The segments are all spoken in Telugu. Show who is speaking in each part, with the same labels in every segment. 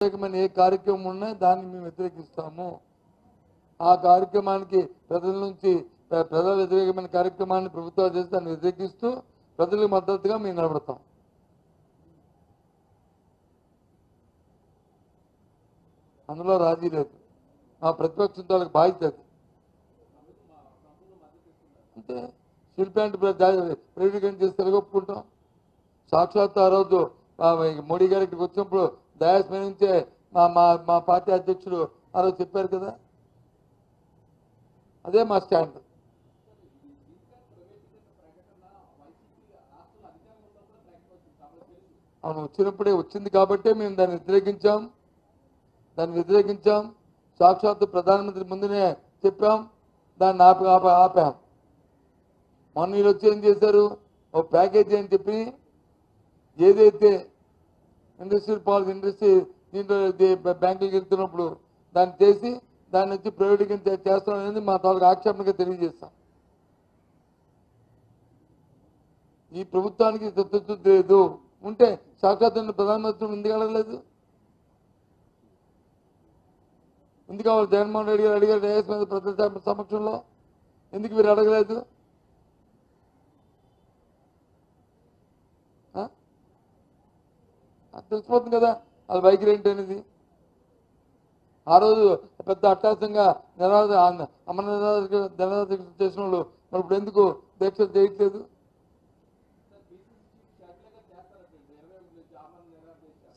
Speaker 1: వ్యతిరేకమైన ఏ కార్యక్రమం ఉన్నా దాన్ని మేము వ్యతిరేకిస్తాము. ఆ కార్యక్రమానికి ప్రజల నుంచి ప్రజల వ్యతిరేకమైన కార్యక్రమాన్ని ప్రభుత్వాలు చేసి దాన్ని వ్యతిరేకిస్తూ ప్రజలకు మద్దతుగా మేము నిలబడతాం. అందులో రాజీ లేదు. మా ప్రతిపక్షంతో వాళ్ళకి బాధ్యత అది. అంటే స్టీల్ ప్లాంట్ ప్రైవేటీకరణ చేస్తే ఒప్పుకుంటాం. సాక్షాత్ ఆ రోజు మోడీ గారి ఇక్కడికి వచ్చినప్పుడు డయాస్ మీద నుంచే మా మా మా పార్టీ అధ్యక్షుడు ఆ రోజు చెప్పారు కదా, అదే మా స్టాండ్. అవును, వచ్చినప్పుడే వచ్చింది కాబట్టే మేము దాన్ని వ్యతిరేకించాం. సాక్షాత్తు ప్రధానమంత్రి ముందునే చెప్పాం, దాన్ని ఆపాం. మొన్న వీళ్ళు వచ్చి ఏం చేశారు, ఒక ప్యాకేజీ అని చెప్పి ఏదైతే ఇండస్ట్రియల్ పాలసీ ఇండస్ట్రీ దీంట్లో బ్యాంకులకు వెళ్తున్నప్పుడు దాన్ని చేసి దాన్ని వచ్చి ప్రైవేటీకరణ చేస్తాం అనేది మా తాలూకు ఆక్షేపణగా తెలియజేస్తాం. ఈ ప్రభుత్వానికి చిత్తశుద్ధి లేదు ఉంటే సాక్షాత్ ప్రధానమంత్రి ఎందుకు అడగలేదు? ఎందుకు కావాలి? జగన్మోహన్ రెడ్డి గారు అడిగారు డయాస్ మీద ప్రజల సమక్షంలో, ఎందుకు మీరు అడగలేదు? తెలిసిపోతుంది కదా అది వైఖరి ఏంటి అనేది. ఆ రోజు పెద్ద అట్టాసంగా అమర నిరాధ చేసిన వాళ్ళు మరి ఇప్పుడు ఎందుకు దీక్షలు చేయట్లేదు?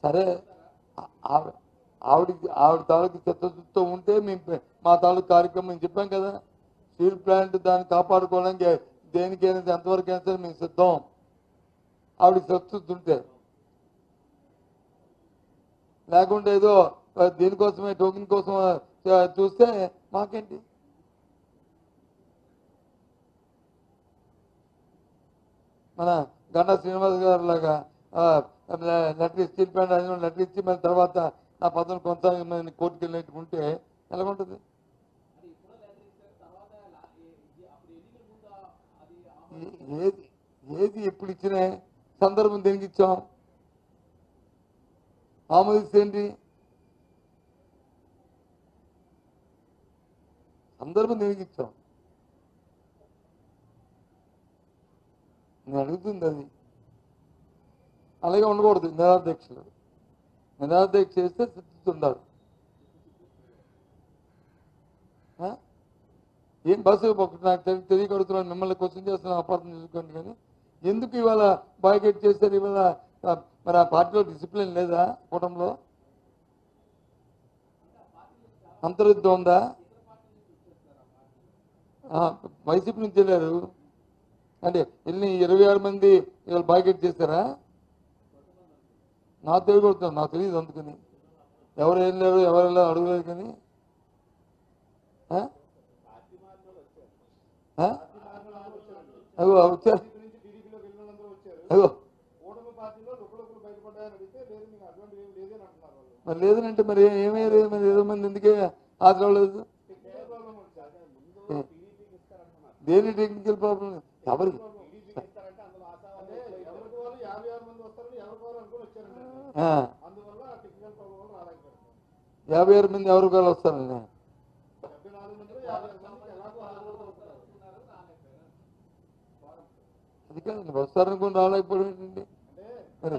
Speaker 1: సరే, ఆవిడ తాలూకు చిత్తశుద్ధితో ఉంటే మేము మా తాలూకు కార్యక్రమం చెప్పాం కదా, స్టీల్ ప్లాంట్ దాన్ని కాపాడుకోవడానికి దేనికైనా ఎంతవరకు అయినా సరే మేము సిద్ధం. ఆవిడకి చిత్తశుద్ధి ఉంటే, లేకుంటే ఏదో దీనికోసమే టోకెన్ కోసం చూస్తే మాకేంటి? మన గంటా శ్రీనివాస్ గారు లాగా లెటర్ స్టీల్ ప్లాంట్ అయిన లెటర్ ఇచ్చి మన తర్వాత నా పదవులు కొనసాగి కోర్టుకు వెళ్ళినట్టుకుంటే ఎలా ఉంటుంది? ఏది ఎప్పుడు ఇచ్చినా సందర్భం దేనికి ఇచ్చాం? ఆమోదిస్తే ఏంటి? సందర్భం దేనికి ఇచ్చాం? నేను అడుగుతుంది అది. అలాగే ఉండకూడదు. నిరాదీక్ష చేస్తే చిత్తశుద్ధి ఉండాలి. ఏం బస్సు నాకు తెలియకడుతున్నాను, మిమ్మల్ని క్వశ్చన్ చేస్తున్నాను, అపార్థం చేసుకోండి. కానీ ఎందుకు ఇవాళ బాయ్కట్ చేశారు? ఇవాళ మరి ఆ పార్టీలో డిసిప్లిన్ లేదా? కూటమిలో అంతర్యుద్ధం ఉందా? వైసీపీ నుంచి వెళ్ళారు అంటే వెళ్ళి 26 మంది ఇవాళ బాయ్కట్ చేశారా? నాకు తెలియకూడదు, నాకు తెలియదు. అందుకని ఎవరు వెళ్ళారు ఎవరు వెళ్ళారు అడగలేదు. కానీ అగో వచ్చారు. అగో మరి లేదనంటే మరి ఏమయ్యారు? మరి 20 మంది ఎందుకే హాజరవ్వలేదు? దేని టెక్నికల్ ప్రాబ్లం? ఎవరికి? 56 మంది ఎవరు కావాలి వస్తారని అది కాదండి, వస్తారనుకుని రాలేకపోవడం ఏంటండి మరి?